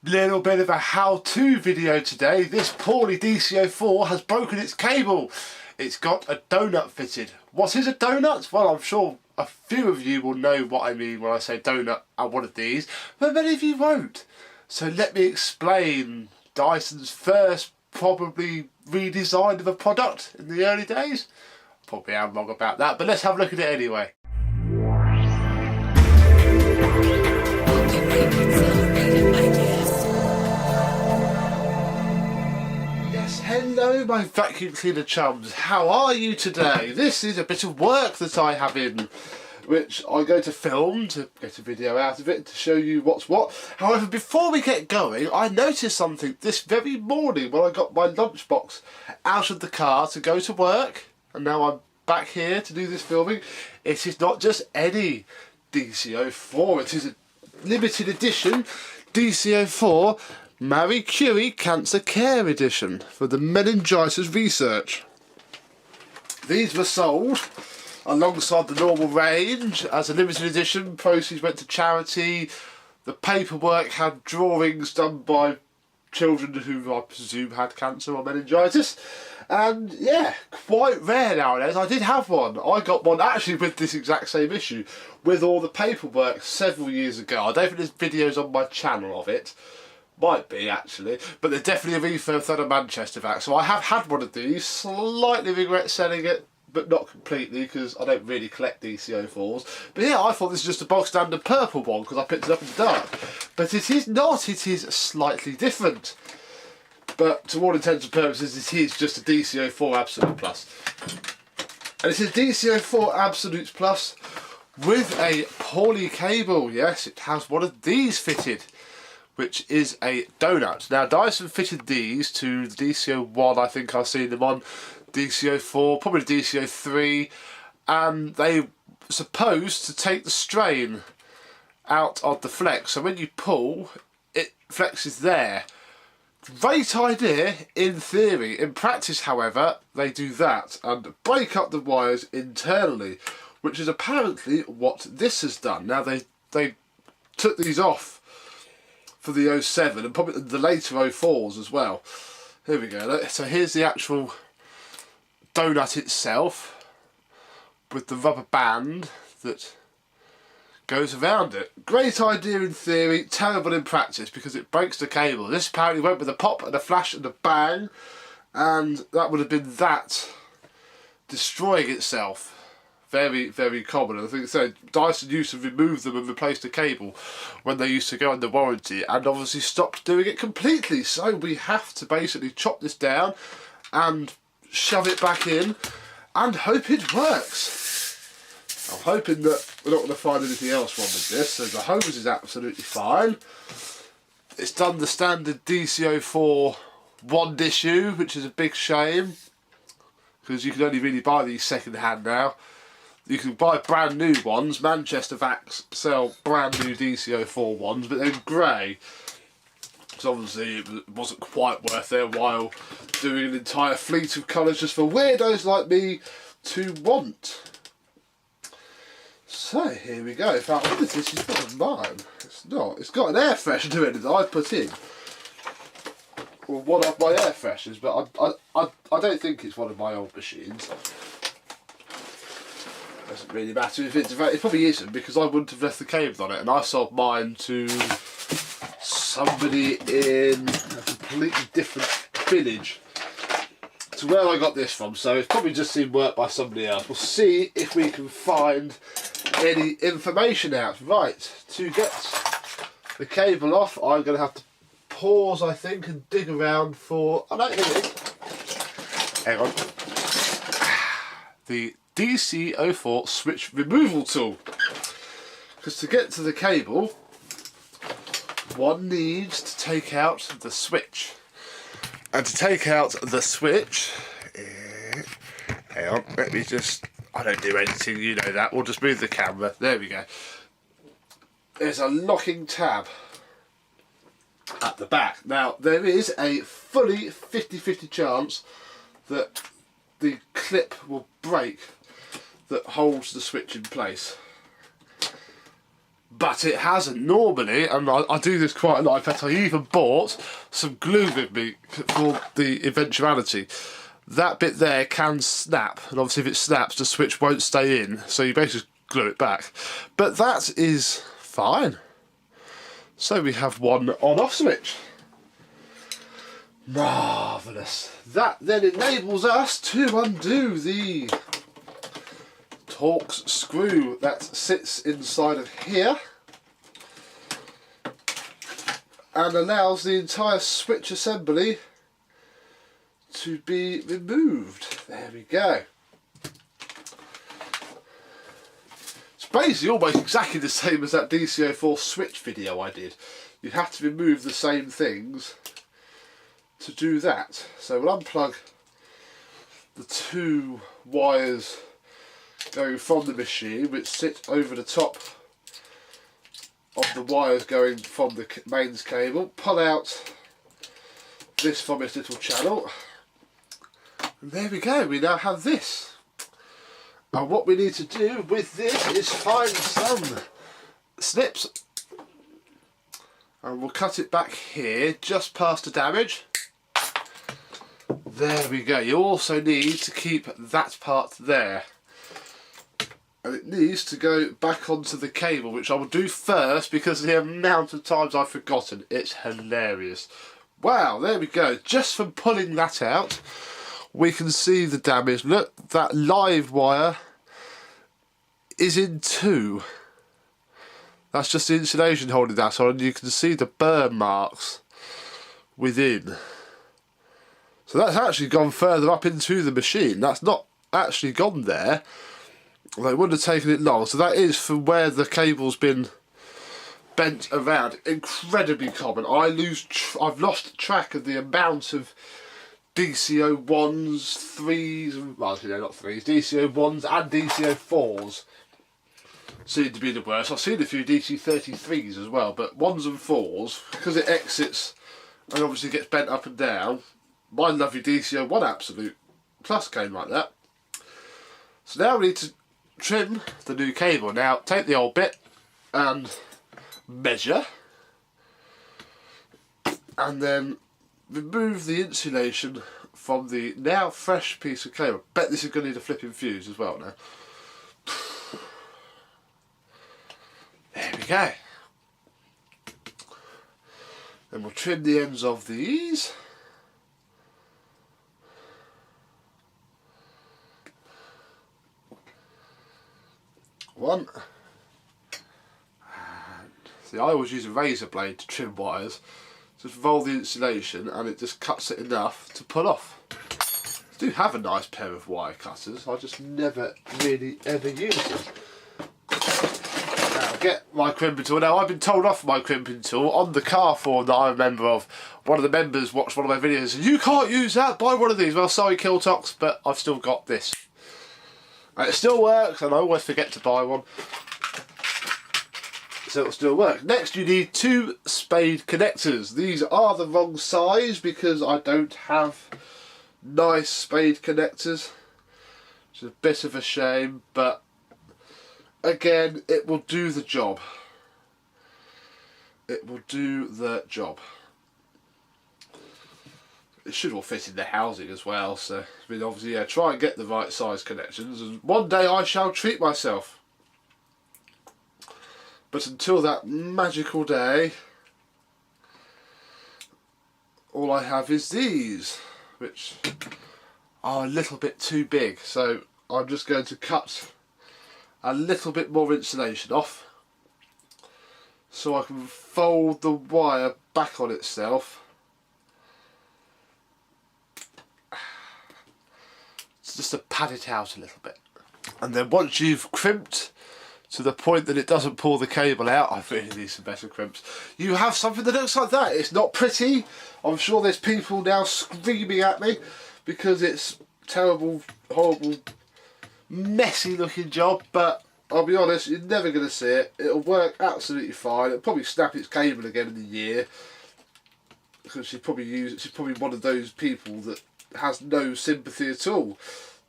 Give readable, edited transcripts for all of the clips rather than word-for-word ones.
Little bit of a how-to video today. This poorly DC04 has broken its cable. It's got a donut fitted. What is a donut? Well, I'm sure a few of you will know what I mean when I say donut and one of these, but many of you won't. So let me explain Dyson's first probably redesign of a product in the early days. Probably am wrong about that, but let's have a look at it anyway. Hello my vacuum cleaner chums, how are you today? This is a bit of work that I have in, which I'm going to film to get a video out of it to show you what's what. However, before we get going, I noticed something this very morning when I got my lunchbox out of the car to go to work, and now I'm back here to do this filming. It is not just any DC04, it is a limited edition DC04 Marie Curie Cancer Care Edition for the meningitis research. These were sold alongside the normal range as a limited edition. Proceeds went to charity. The paperwork had drawings done by children who I presume had cancer or meningitis. And yeah, quite rare nowadays. I did have one. I got one actually with this exact same issue with all the paperwork several years ago. I don't think there's videos on my channel of it. Might be actually, but they're definitely a refurb done a Manchester vac. So I have had one of these, slightly regret selling it, but not completely because I don't really collect DC04s. But yeah, I thought this was just a bog standard purple one because I picked it up in the dark. But it is not, it is slightly different. But to all intents and purposes, it is just a DC04 Absolute Plus. And it's a DC04 Absolute Plus with a poly cable. Yes, it has one of these fitted, which is a donut. Now Dyson fitted these to the DC01, I think I've seen them on, DC04, probably DC03, and they were supposed to take the strain out of the flex. So when you pull, it flexes there. Great idea in theory. In practice, however, they do that and break up the wires internally, which is apparently what this has done. Now they took these off for the 07 and probably the later 04s as well. Here we go. So here's the actual donut itself with the rubber band that goes around it. Great idea in theory, terrible in practice because it breaks the cable. This apparently went with a pop and a flash and a bang, and that would have been that destroying itself. Very, very common. I think so. Dyson used to remove them and replace the cable when they used to go under warranty, and obviously stopped doing it completely. So we have to basically chop this down and shove it back in and hope it works. I'm hoping that we're not going to find anything else wrong with this. So the hose is absolutely fine. It's done the standard DC04 wand issue, which is a big shame because you can only really buy these second hand now. You can buy brand new ones. Manchester vacs sell brand new DC04 ones, but they're grey. So obviously it wasn't quite worth their while doing an entire fleet of colours just for weirdos like me to want. So here we go. In fact, what is this? It's not mine. It's not. It's got an air freshener in it that I put in. Well, one of my air fresheners, but I don't think it's one of my old machines. Doesn't really matter if it probably isn't, because I wouldn't have left the cable on it, and I sold mine to somebody in a completely different village to where I got this from, so it's probably just seen work by somebody else. We'll see if we can find any information out. Right, to get the cable off, I'm going to have to pause, I think, and dig around for... Oh no, here it is. Hang on. The DC04 switch removal tool, because to get to the cable one needs to take out the switch, and to take out the switch, hang on, let me just, I don't do anything, you know that, we'll just move the camera, there we go. There's a locking tab at the back. Now there is a fully 50-50 chance that the clip will break that holds the switch in place. but it hasn't normally, and I do this quite a lot. In fact, I even bought some glue with me for the eventuality. That bit there can snap, and obviously if it snaps the switch won't stay in, so you basically glue it back. But that is fine. So we have one on-off switch. Marvellous. That then enables us to undo the Torx screw that sits inside of here and allows the entire switch assembly to be removed. There we go. It's basically almost exactly the same as that DC04 switch video I did. You have to remove the same things to do that. So we'll unplug the two wires going from the machine, which sit over the top of the wires going from the mains cable. Pull out this from its little channel, and there we go, we now have this. And what we need to do with this is find some snips, and we'll cut it back here just past the damage. There we go. You also need to keep that part there, and it needs to go back onto the cable, which I will do first because of the amount of times I've forgotten. It's hilarious. Wow, there we go. Just from pulling that out, we can see the damage. Look, that live wire is in two. That's just the insulation holding that on, and you can see the burn marks within. So that's actually gone further up into the machine. That's not actually gone there. Well, it wouldn't have taken it long. So that is from where the cable's been bent around. Incredibly common. I've lost track of the amount of DC01s, 3s, well, actually, no, not 3s, DC01s and DC04s seem to be the worst. I've seen a few DC33s as well, but 1s and 4s, because it exits and obviously gets bent up and down. My lovely DC01 Absolute Plus came like that. So now we need to trim the new cable. Now take the old bit and measure, and then remove the insulation from the now fresh piece of cable. Bet this is going to need a flipping fuse as well now. There we go. Then we'll trim the ends of these. One. And see, I always use a razor blade to trim wires. Just roll the insulation and it just cuts it enough to pull off. I do have a nice pair of wire cutters, I just never really ever use them. Now get my crimping tool. Now I've been told off my crimping tool on the car forum that I'm a member of. One of the members watched one of my videos and said, "You can't use that, buy one of these." Well, sorry Kiltox, but I've still got this. And it still works, and I always forget to buy one. So it'll still work. Next you need two spade connectors. These are the wrong size because I don't have nice spade connectors. It's a bit of a shame, but again, it will do the job. It will do the job. It should all fit in the housing as well, so I mean, obviously, yeah, try and get the right size connections, and one day I shall treat myself. But until that magical day, all I have is these, which are a little bit too big, so I'm just going to cut a little bit more insulation off so I can fold the wire back on itself. Just to pad it out a little bit, and then once you've crimped to the point that it doesn't pull the cable out, I really need some better crimps, you have something that looks like that. It's not pretty. I'm sure there's people now screaming at me because it's terrible, horrible, messy looking job, but I'll be honest, you're never going to see it. It'll work absolutely fine. It'll probably snap its cable again in a year because she's probably one of those people that has no sympathy at all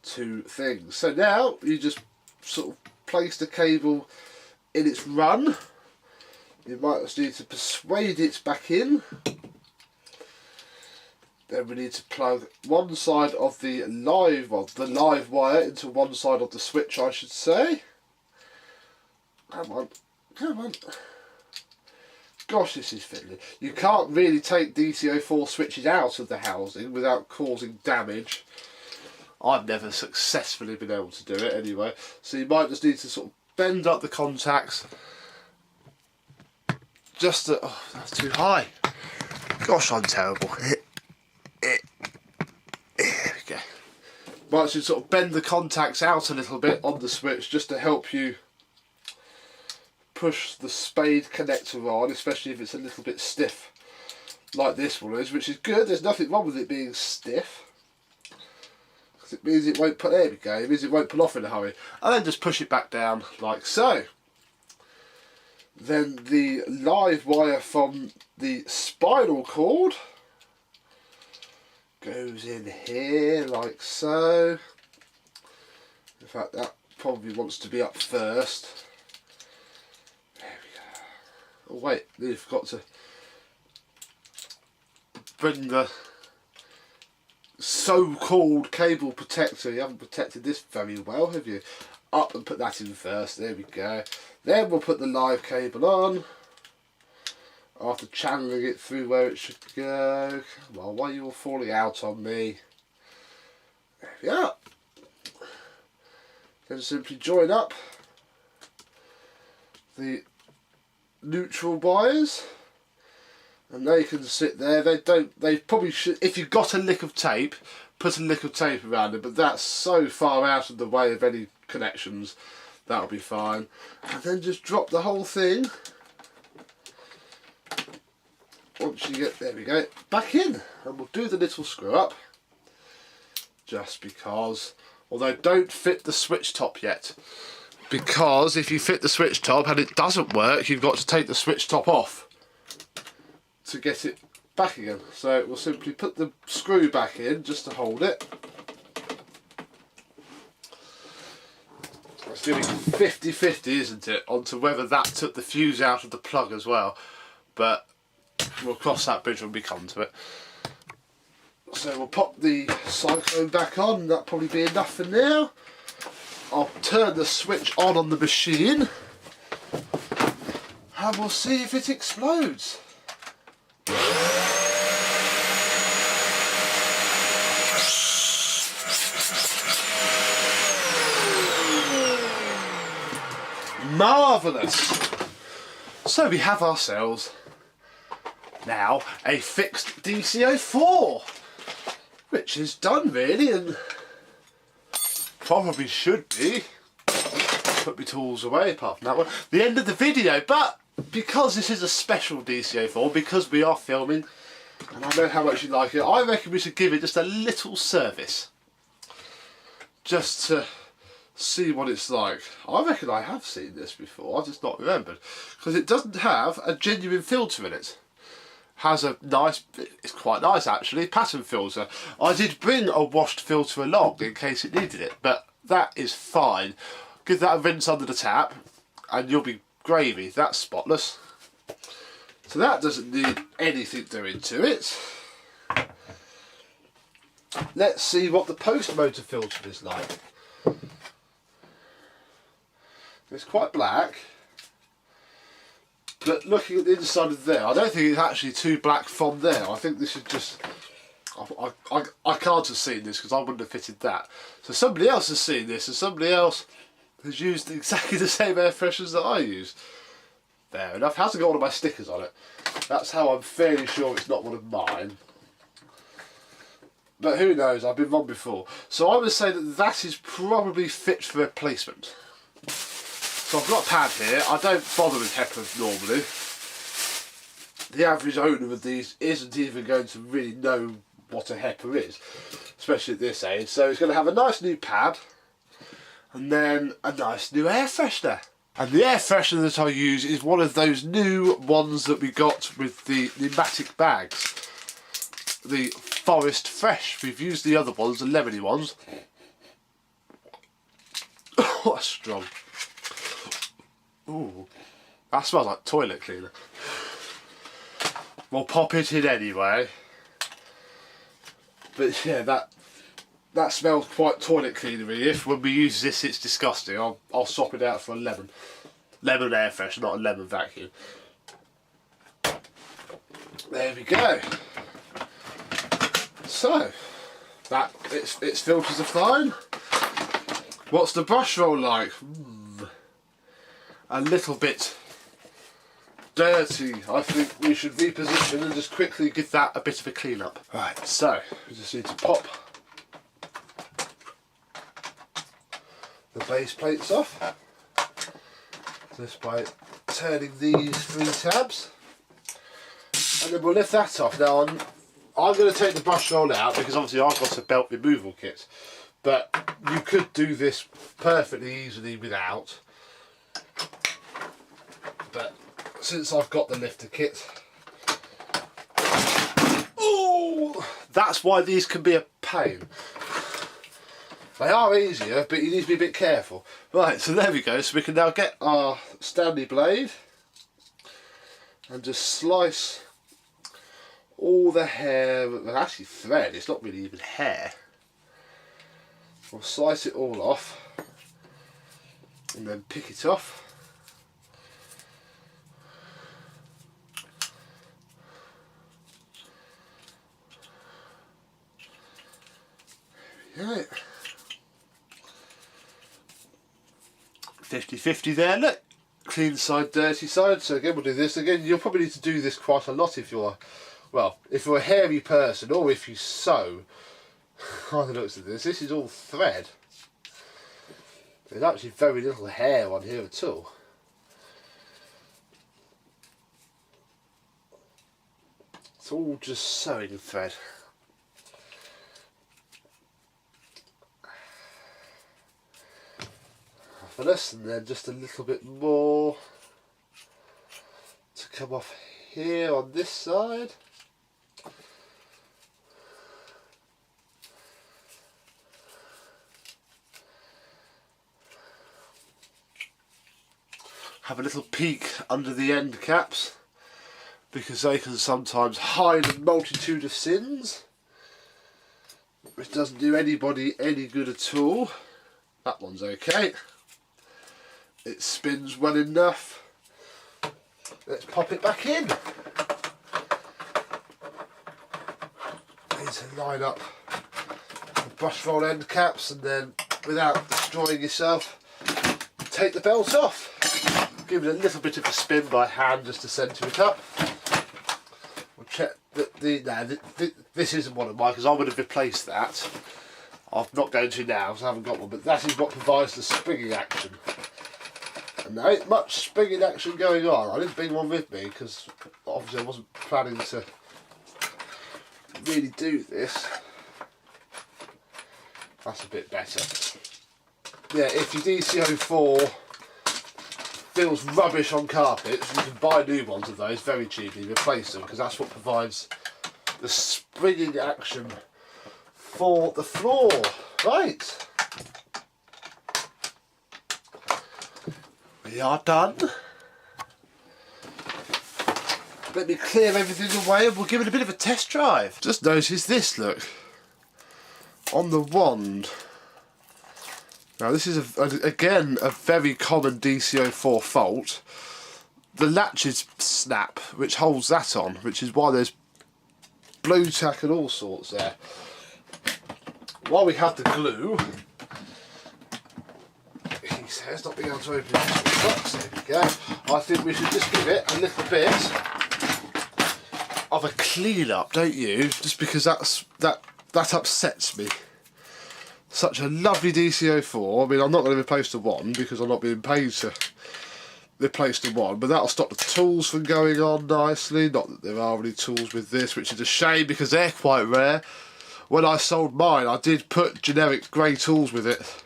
to things. So now you just sort of place the cable in its run, You might just need to persuade it back in. Then we need to plug one side of the live wire into one side of the switch, I should say. Come on, come on. Gosh, this is fiddly. You can't really take DC04 switches out of the housing without causing damage. I've never successfully been able to do it anyway. So you might just need to sort of bend up the contacts. Just to, oh, that's too high. Gosh, I'm terrible. There we go. Might just sort of bend the contacts out a little bit on the switch just to help you push the spade connector on, especially if it's a little bit stiff like this one is, which is good. There's nothing wrong with it being stiff, because it means it won't put, there we go, it means it won't pull off in a hurry. And then just push it back down like so. Then the live wire from the spinal cord goes in here like so. In fact, that probably wants to be up first. Oh wait, you've got to bring the so-called cable protector, you haven't protected this very well, have you? Up and put that in first, there we go. Then we'll put the live cable on, after channeling it through where it should go. Come on, why are you all falling out on me? There we are. Then simply join up the neutral wires, and they can sit there. They probably should, if you've got a lick of tape, put a lick of tape around it, but that's so far out of the way of any connections, that'll be fine. And then just drop the whole thing, once you get, there we go, back in, and we'll do the little screw up, just because, although don't fit the switch top yet. Because if you fit the switch top and it doesn't work, you've got to take the switch top off to get it back again. So we'll simply put the screw back in just to hold it. It's going to be 50-50, isn't it, onto whether that took the fuse out of the plug as well. But we'll cross that bridge when we come to it. So we'll pop the cyclone back on, that'll probably be enough for now. I'll turn the switch on the machine and we'll see if it explodes. Marvellous! So we have ourselves now a fixed DC04, which is done really, and probably should be. Put my tools away apart from that one. The end of the video, but because this is a special DC04, because we are filming, and I know how much you like it, I reckon we should give it just a little service. Just to see what it's like. I reckon I have seen this before, I've just not remembered. Because it doesn't have a genuine filter in it. Has a nice, it's quite nice actually, pattern filter. I did bring a washed filter along in case it needed it, but that is fine. Give that a rinse under the tap and you'll be gravy. That's spotless. So that doesn't need anything doing to it. Let's see what the post motor filter is like. It's quite black. But looking at the inside of there, I don't think it's actually too black from there. I think this is just... I can't have seen this because I wouldn't have fitted that. So somebody else has seen this and somebody else has used exactly the same air fresheners that I use. Fair enough. Hasn't got one of my stickers on it. That's how I'm fairly sure it's not one of mine. But who knows, I've been wrong before. So I would say that that is probably fit for replacement. So I've got a pad here. I don't bother with HEPA normally. The average owner of these isn't even going to really know what a HEPA is, especially at this age. So it's going to have a nice new pad and then a nice new air freshener. And the air freshener that I use is one of those new ones that we got with the pneumatic bags. The Forest Fresh. We've used the other ones, the lemony ones. Oh, that's strong. Ooh. That smells like toilet cleaner. We'll pop it in anyway. But yeah, that smells quite toilet cleanery. If when we use this it's disgusting, I'll swap it out for a lemon air freshener, not a lemon vacuum. There we go. So that its filters are fine. What's the brush roll like? A little bit dirty. I think we should reposition and just quickly give that a bit of a clean up. Right, so we just need to pop the base plates off just by turning these 3 tabs, and then we'll lift that off. Now I'm going to take the brush roll out because obviously I've got a belt removal kit, but you could do this perfectly easily without. But since I've got the lifter kit, oh, that's why these can be a pain. They are easier, but you need to be a bit careful. Right, so there we go. So we can now get our Stanley blade and just slice all the hair, well, actually thread, it's not really even hair. We'll slice it all off and then pick it off. There we go. 50-50 there, look. Clean side, dirty side. So again, we'll do this again. You'll probably need to do this quite a lot if you're, well, if you're a hairy person or if you sew. By the looks of this is all thread. There's actually very little hair on here at all. It's all just sewing thread. For this, and then just a little bit more to come off here on this side. Have a little peek under the end caps because they can sometimes hide a multitude of sins, which doesn't do anybody any good at all. That one's okay. It spins well enough. Let's pop it back in. Need to line up the brush roll end caps and then, without destroying yourself, take the belt off. Give it a little bit of a spin by hand just to centre it up. We'll check that this isn't one of mine because I would have replaced that. I'm not going to now because I haven't got one, but that is what provides the springing action. And there ain't much springing action going on. I didn't bring one with me because obviously I wasn't planning to really do this. That's a bit better. Yeah, if your DC04 feels rubbish on carpets, you can buy new ones of those very cheaply, replace them, because that's what provides the springing action for the floor. Right. We are done. Let me clear everything away and we'll give it a bit of a test drive. Just notice this, look. On the wand. Now this is, again, a very common DC04 fault. The latches snap, which holds that on, which is why there's blue tack and all sorts there. While we have the glue, he says not being able to open this box, there we go. I think we should just give it a little bit of a clean up, don't you? Just because that upsets me. Such a lovely DC04. I mean, I'm not going to replace the one because I'm not being paid to replace the one, but that'll stop the tools from going on nicely. Not that there are any tools with this, which is a shame because they're quite rare. When I sold mine, I did put generic grey tools with it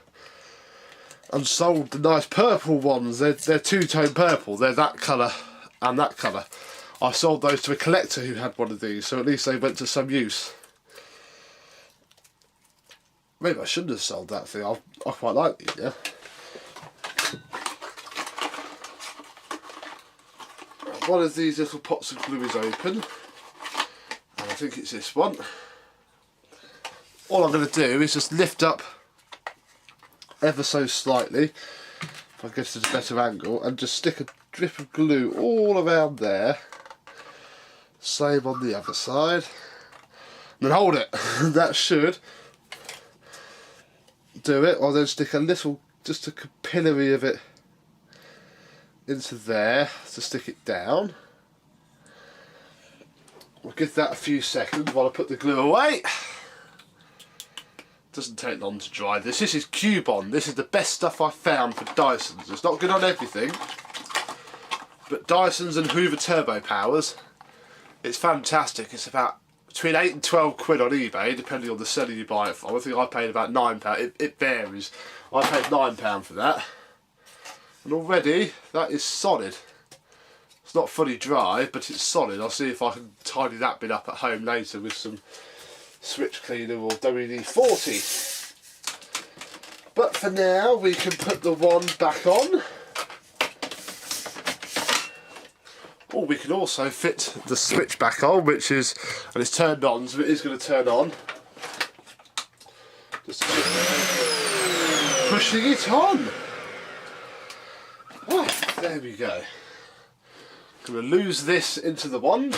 and sold the nice purple ones. They're two-tone purple. They're that colour and that colour. I sold those to a collector who had one of these, so at least they went to some use. Maybe I shouldn't have sold that thing. I quite like these, yeah. one of these little pots of glue is open, and I think it's this one. All I'm going to do is just lift up ever so slightly, if I get it at a better angle, and just stick a drip of glue all around there. Same on the other side. And then hold it. That should do it. I'll then stick a little, just a capillary of it into there to stick it down. We'll give that a few seconds while I put the glue away. Doesn't take long to dry this. This is Cubon. This is the best stuff I've found for Dysons. It's not good on everything, but Dysons and Hoover Turbo Powers, it's fantastic. It's about between 8 and 12 quid on eBay, depending on the seller you buy it from. I think I paid about £9. It varies. I paid £9 for that. And already, that is solid. It's not fully dry, but it's solid. I'll see if I can tidy that bit up at home later with some switch cleaner or WD-40. But for now, we can put the one back on. Or we can also fit the switch back on, which is, and it's turned on, so it is going to turn on. Just pushing it on. Oh, there we go. Going to lose this into the wand.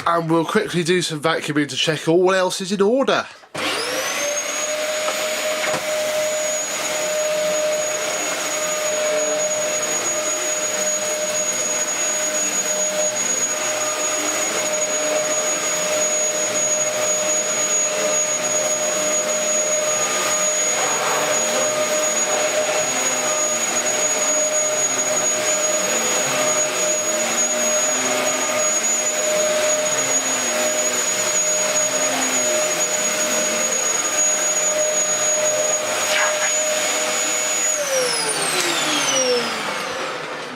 And we'll quickly do some vacuuming to check all else is in order.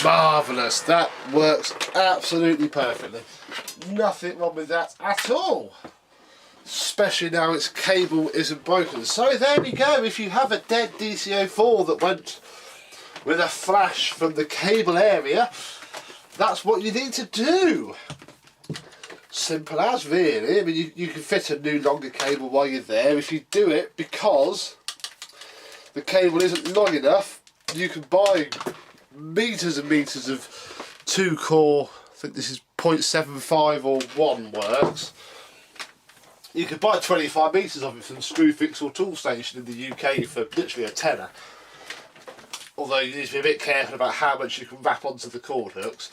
Marvellous, that works absolutely perfectly. Nothing wrong with that at all. Especially now its cable isn't broken. So there we go, if you have a dead DC04 that went with a flash from the cable area, that's what you need to do. Simple as, really. I mean, you can fit a new longer cable while you're there. If you do it because the cable isn't long enough, you can buy meters and meters of 2-core, I think this is 0.75 or 1 works. You could buy 25 metres of it from Screwfix or Tool Station in the UK for literally a tenner. Although you need to be a bit careful about how much you can wrap onto the cord hooks.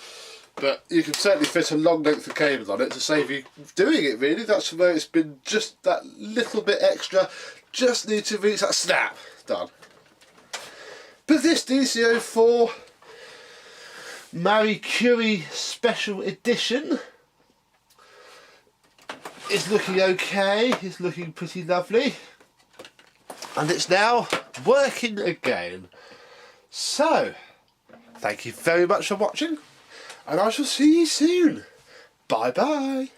But you can certainly fit a long length of cable on it to save you doing it, really. That's where it's been just that little bit extra. Just need to reach that snap. Done. But this DC04 Marie Curie Special Edition is looking okay, it's looking pretty lovely, and it's now working again. So, thank you very much for watching, and I shall see you soon. Bye bye.